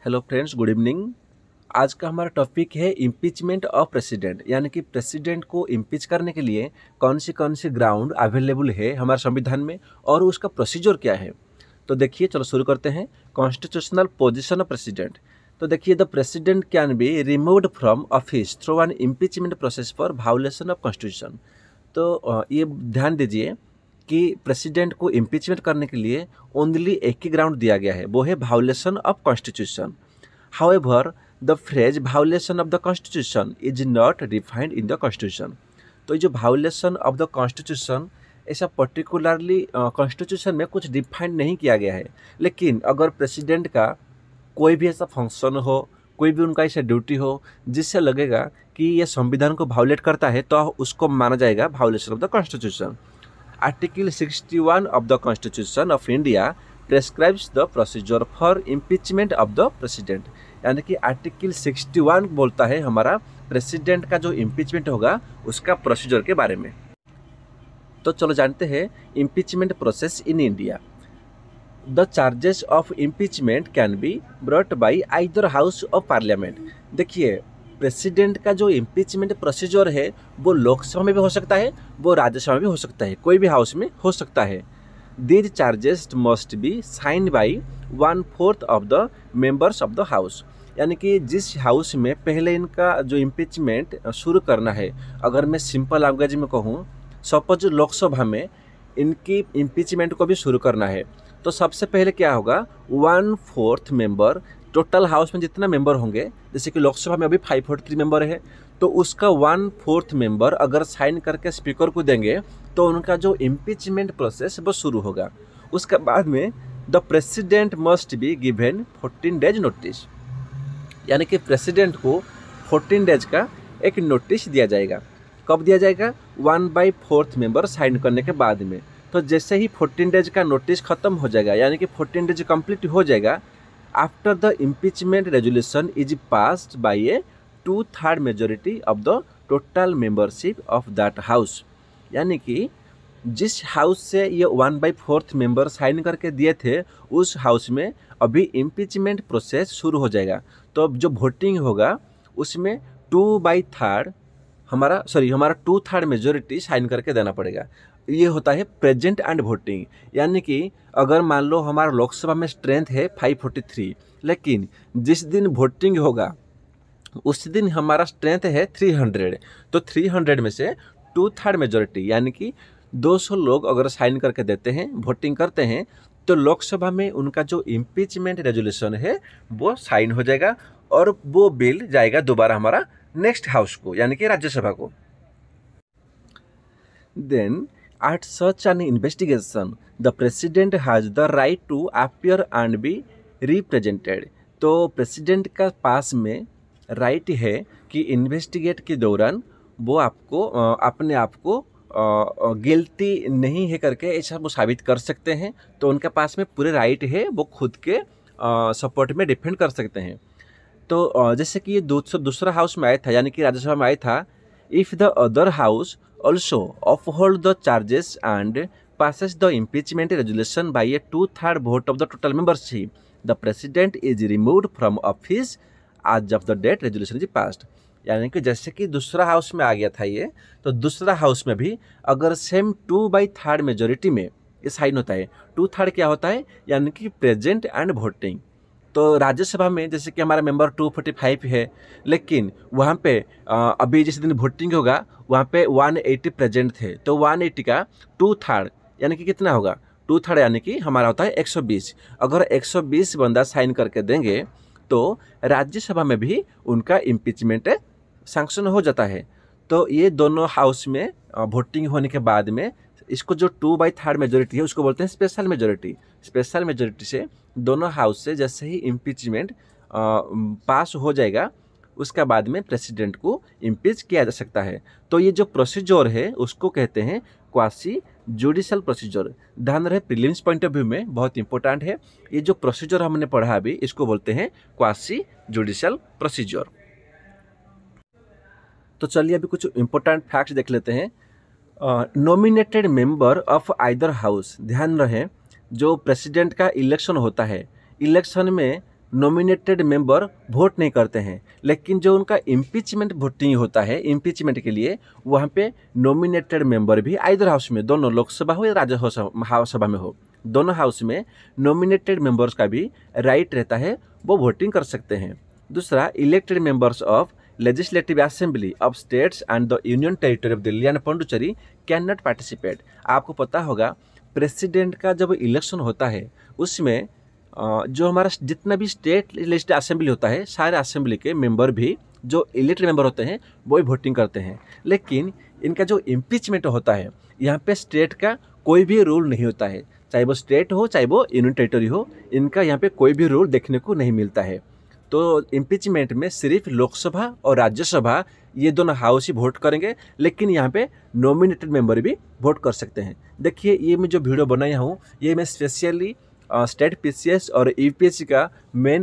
Hello friends, good evening. आज का हमारा टॉपिक है इम्पीचमेंट ऑफ प्रेसिडेंट, यानी कि प्रेसिडेंट को इम्पीच करने के लिए कौन सी ग्राउंड अवेलेबल है हमारे संविधान में और उसका प्रोसीजर क्या है। तो देखिए, चलो शुरू करते हैं। Constitutional position of president. तो देखिए, the president can be removed from office through an impeachment process for violation of constitution. तो ये ध्यान दीजिए कि प्रेसिडेंट को इम्पीचमेंट करने के लिए ओनली एक ही ग्राउंड दिया गया है, वो है violation of constitution. However the phrase violation of the constitution is not defined in the constitution. तो ये जो वायोलेशन ऑफ द कॉन्स्टिट्यूशन, ऐसा पर्टिकुलरली कॉन्स्टिट्यूशन में कुछ डिफाइंड नहीं किया गया है। लेकिन अगर प्रेसिडेंट का कोई भी ऐसा फंक्शन हो, कोई भी उनका ऐसा ड्यूटी हो जिससे लगेगा कि ये संविधान को वायोलेट करता है, तो उसको माना जाएगा violation of the constitution. Article 61 of the Constitution of India prescribes the procedure for impeachment of the president। यानी कि आर्टिकल 61 बोलता है हमारा प्रेसिडेंट का जो इम्पीचमेंट होगा उसका प्रोसीजर के बारे में। तो चलो जानते हैं impeachment process in India. The charges of impeachment can be brought by either house of parliament. देखिए, प्रेसिडेंट का जो इम्पीचमेंट प्रोसीजर है वो लोकसभा में भी हो सकता है, वो राज्यसभा में भी हो सकता है, कोई भी हाउस में हो सकता है। These charges must be signed by 1/4 of the members of the house. यानी कि जिस हाउस में पहले इनका जो इम्पीचमेंट शुरू करना है, अगर मैं सिंपल लैंग्वेज में कहूँ, सपोज लोकसभा में इनकी इम्पीचमेंट को भी शुरू करना है, तो सबसे पहले क्या होगा, 1/4 मेंबर, टोटल हाउस में जितना मेंबर होंगे, जैसे कि लोकसभा में अभी 543 मेंबर है, तो उसका 1/4 मेंबर अगर साइन करके स्पीकर को देंगे तो उनका जो इम्पीचमेंट प्रोसेस वो शुरू होगा। उसके बाद में the president must be given 14 days notice. यानी कि प्रेसिडेंट को 14 डेज का एक नोटिस दिया जाएगा। कब दिया जाएगा? 1/4 मेंबर साइन करने के बाद में। तो जैसे ही 14 डेज का नोटिस खत्म हो जाएगा, यानी कि 14 डेज कंप्लीट हो जाएगा, after the impeachment resolution is passed by A 2/3 majority of the total membership of that house. यानी कि जिस हाउस से ये 1/4 मेंबर साइन करके दिए थे, उस हाउस में अभी इम्पीचमेंट प्रोसेस शुरू हो जाएगा। तो अब जो वोटिंग होगा उसमें 2/3 हमारा 2/3 मेजोरिटी साइन करके देना पड़ेगा। ये होता है प्रेजेंट एंड वोटिंग। यानी कि अगर मान लो हमारा लोकसभा में स्ट्रेंथ है 543, लेकिन जिस दिन वोटिंग होगा उस दिन हमारा स्ट्रेंथ है 300, तो 300 में से 2/3 मेजोरिटी यानी कि 200 लोग अगर साइन करके देते हैं, वोटिंग करते हैं, तो लोकसभा में उनका जो इम्पीचमेंट रेजोल्यूशन है वो साइन हो जाएगा और वो बिल जाएगा दोबारा हमारा नेक्स्ट हाउस को, यानी कि राज्यसभा को। Then at such an investigation the president has the right to appear and be represented। तो प्रेसिडेंट का पास में राइट है कि इन्वेस्टिगेट के दौरान वो आपको अपने आप को गिल्टी नहीं है करके ऐसा वो साबित कर सकते हैं। तो उनके पास में पूरे राइट है, वो खुद के सपोर्ट में डिफेंड कर सकते हैं। तो जैसे कि ये दूसरा हाउस में आया था, यानी कि राज्यसभा में आया था, if the other house also uphold the charges and passes the impeachment resolution by a 2/3 vote of the total membership, the president is removed from office as of the date resolution is passed। यानी कि जैसे कि दूसरा house में आ गया था ये, तो दूसरा हाउस में भी अगर सेम 2/3 मेजोरिटी में ये साइन होता है। 2/3 क्या होता है? यानी कि प्रेजेंट एंड वोटिंग। तो राज्यसभा में जैसे कि हमारा मेंबर 245 है, लेकिन वहाँ पे अभी जिस दिन वोटिंग होगा वहाँ पे 180 प्रेजेंट थे, तो 180 का 2/3 यानी कि कितना होगा? 2/3 यानी कि हमारा होता है 120। अगर 120 बंदा साइन करके देंगे तो राज्यसभा में भी उनका इम्पीचमेंट सैंक्शन हो जाता है। तो ये दोनों हाउस में वोटिंग होने के बाद में इसको जो 2/3 मेजोरिटी है उसको बोलते हैं स्पेशल मेजोरिटी। स्पेशल मेजोरिटी से दोनों हाउस से जैसे ही इम्पीचमेंट पास हो जाएगा, उसके बाद में प्रेसिडेंट को इम्पीच किया जा सकता है। तो ये जो प्रोसीजर है उसको कहते हैं क्वासी जुडिशल प्रोसीजर। ध्यान रहे, प्रीलिम्स पॉइंट ऑफ व्यू में बहुत इंपॉर्टेंट है। ये जो प्रोसीजर हमने पढ़ा अभी, इसको बोलते हैं क्वासी जुडिशल प्रोसीजर। तो चलिए अभी कुछ इंपॉर्टेंट फैक्ट्स देख लेते हैं। Nominated member of either house. ध्यान रहे, जो प्रेसिडेंट का इलेक्शन होता है, इलेक्शन में नॉमिनेटेड मेंबर वोट नहीं करते हैं, लेकिन जो उनका इम्पीचमेंट वोटिंग होता है इम्पीचमेंट के लिए, वहाँ पे नॉमिनेटेड मेंबर भी आइदर हाउस में, दोनों लोकसभा हो या राज्यसभा में हो, दोनों हाउस में नॉमिनेटेड मेंबर्स का भी राइट रहता है, वो वोटिंग कर सकते हैं। दूसरा, elected members of legislative assembly of states and the union territory of Delhi and Puducherry can not participate. आपको पता होगा प्रेसिडेंट का जब इलेक्शन होता है उसमें जो हमारा जितना भी स्टेट लेजिस्लेटिव असेंबली होता है, सारे असेंबली के मेंबर भी जो इलेक्टेड मेंबर होते हैं वो ही वोटिंग करते हैं। लेकिन इनका जो इम्पीचमेंट होता है, यहाँ पे स्टेट का कोई भी रूल नहीं होता है, चाहे वो स्टेट हो चाहे वो यूनियन टेरिटरी हो, इनका यहाँ पे कोई भी रूल देखने को नहीं मिलता है। तो इम्पीचमेंट में सिर्फ लोकसभा और राज्यसभा ये दोनों हाउस ही वोट करेंगे, लेकिन यहाँ पे नॉमिनेटेड मेंबर भी वोट कर सकते हैं। देखिए, ये मैं जो वीडियो बनाया हूँ ये मैं स्पेशली स्टेट पीसीएस और यूपीएससी का मेन